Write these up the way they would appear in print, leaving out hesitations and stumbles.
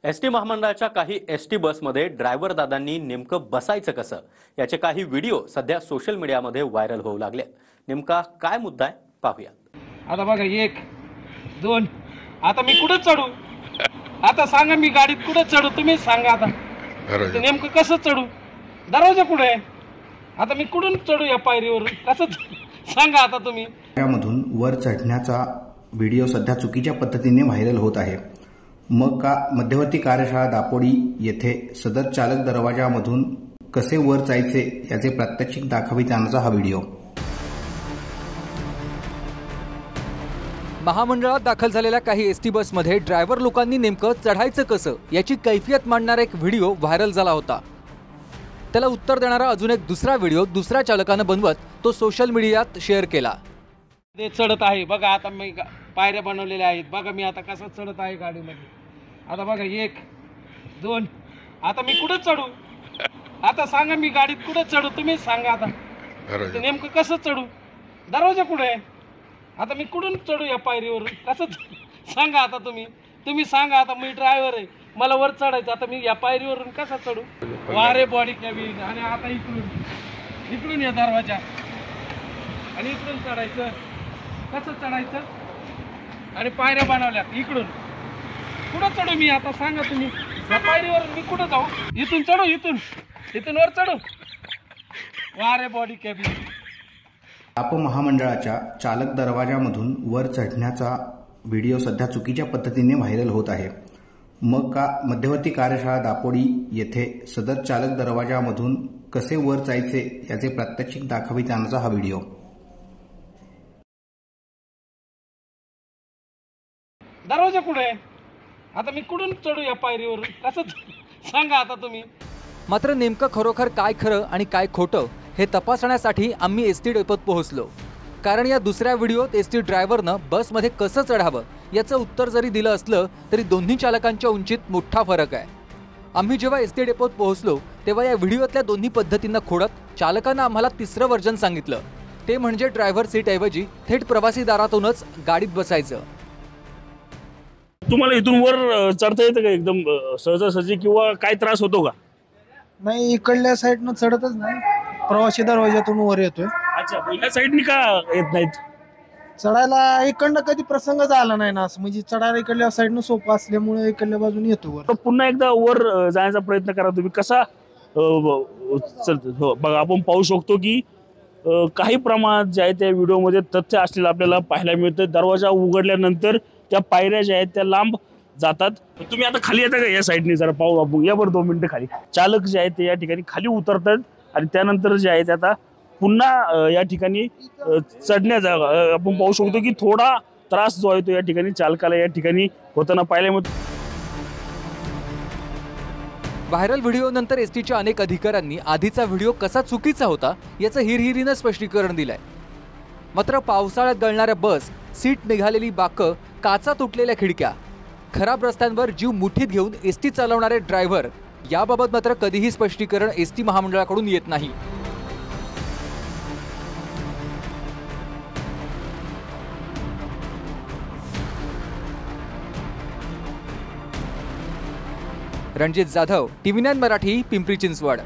ST महामंडळाच्या काही ST बसमध्ये ड्रायव्हर दादांनी नेमकं बसायचं कसं याचे काही व्हिडिओ सध्या सोशल मीडियामध्ये व्हायरल होऊ लागले। नेमका काय मुद्दा आहे पाहूया। आता बघा 1 2 आता मी कुठे चढू? आता सांगा मी गाडीत कुठे चढू? तुम्ही सांगा आता नेमकं कसं चढू? दरवाजा कुठे आहे? आता मी कुठून चढू या पायरीवर? कसं सांगा आता तुम्ही। यामधून वर चढण्याचा व्हिडिओ सध्या चुकीच्या पद्धतीने व्हायरल होत आहे। मग का मध्यवर्ती कार्यशाळा दापोडी येथे सदर चालक दरवाजामधून कसे वर जायचे याचे प्रात्यक्षिक दाखवित आणण्याचा हा व्हिडिओ। महामंडळात दाखल झालेल्या काही एसटी बसमध्ये ड्रायव्हर लोकांनी नेमकं चढायचं कसं याची कैफियत मांडणारा एक व्हिडिओ व्हायरल झाला होता। त्याला उत्तर देणारा अजून एक दुसरा व्हिडिओ दुसऱ्या चालकानं बनवत तो सोशल मीडियात शेअर केला। ते चढत आहे बघा, आता मी पायऱ्या बनवलेल्या आहेत बघा, मी आता कसं चढत आहे गाडीमध्ये। आता बघा 1 2 आता मी कुठे चढू? आता सांगा मी गाडीत कुठे चढू? तुम्ही सांगा आता नेमकं कसं चढू? दरवाजा कुठे आहे? आता मी कुठून चढू या पायरीवर? कसं सांगा आता तुम्ही सांगा आता। मी ड्रायव्हर आहे, मला वर चढायचं, आता मी या पायरीवरून कसं चढू? वारे बॉडी कॅबिन आणि आता इकडून या दरवाजा आणि इकडून चढायचं। कसं चढायचं? आणि पायऱ्या बनवल्या इकडून कुठं चढू मी? आता सांगा तुम्ही या पायरीवर मी कुठं जाऊ? इथून चढू? इथून वर चढू? वारे बॉडी कॅबिन। दापो महामंडळाच्या चालक दरवाजामधून वर चढण्याचा व्हिडिओ सध्या चुकीच्या पद्धतीने व्हायरल होत आहे। मग का मध्यवर्ती कार्यशाळा दापोडी येथे सदर चालक दरवाजामधून कसे वर जायचे याचे प्रात्यक्षिक दाखवित आणण्याचा हा व्हिडिओ। दरवाजा कुठे आहे? आता मी कुठून चढू या पायरीवर? कसं सांगा आता तुम्ही। मात्र नेमकं खरोखर काय खरं आणि काय खोटं हे तपासण्यासाठी आम्ही एसटी डेपोत पोहोचलो। कारण या दुसऱ्या व्हिडिओत एसटी ड्रायव्हरनं बसमध्ये कसं चढावं याचं उत्तर जरी दिलं असलं तरी दोन्ही चालकांच्या उंचीत मोठा फरक आहे। आम्ही जेव्हा एसटी डेपोत पोहोचलो तेव्हा या व्हिडिओतल्या दोन्ही पद्धतींना खोडत चालकानं आम्हाला तिसरं वर्जन सांगितलं, ते म्हणजे ड्रायव्हर सीट ऐवजी थेट प्रवासी दारातूनच गाडीत बसायचं। तुम्हाला इथून वर चढता येतं का एकदम सहजासहजी किंवा काय त्रास होतो का? नाही, इकडल्या साईडनं चढतच नाही, प्रवासी दरवाजातून वर येतोय। अच्छा, या साईडनी का येत नाहीत? चढायला इकडनं कधी प्रसंगच आला नाही ना, असं म्हणजे चढायला इकडल्या साईडनं सोपं असल्यामुळे इकडल्या बाजूने येतो वर। पुन्हा एकदा वर जाण्याचा प्रयत्न करा तुम्ही। कसा बघा, आपण पाहू शकतो की काही प्रमाणात जे आहे त्या व्हिडिओमध्ये तथ्य असलेलं आपल्याला पाहायला मिळतं। दरवाजा उघडल्यानंतर त्या पायऱ्या ज्या आहेत त्या लांब जातात। तुम्ही आता खाली येता का या साईडने? जरा पाहू आपण, या बरं 2 मिनिटं खाली। चालक जे आहेत ते या ठिकाणी खाली उतरतात आणि त्यानंतर जे आहेत आता पुन्हा या ठिकाणी चढण्याचा आपण पाहू शकतो की थोडा त्रास जो आहे तो या ठिकाणी चालकाला या ठिकाणी होताना पाहायला मिळतो। व्हायरल व्हिडिओ नंतर एसटीच्या अनेक अधिकाऱ्यांनी आधीचा व्हिडिओ कसा चुकीचा होता याचं हिरहिरीनं स्पष्टीकरण दिलंय। मात्र पावसाळ्यात गळणाऱ्या बस, सीट निघालेली बाकं, काचा तुटलेल्या खिडक्या, खराब रस्त्यांवर जीव मुठीत घेऊन एसटी चालवणारे ड्रायव्हर याबाबत मात्र कधीही स्पष्टीकरण एसटी महामंडळाकडून येत नाही। रणजित जाधव, TV9 मराठी, पिंपरी चिंचवड।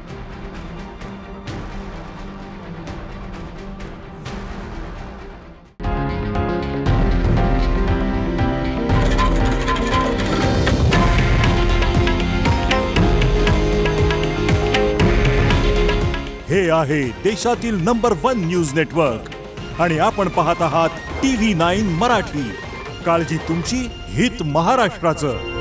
हे आहे देशातील नंबर 1 न्यूज नेटवर्क आणि आपण पाहत आहात TV9 मराठी। काळजी तुमची, हित महाराष्ट्राचं।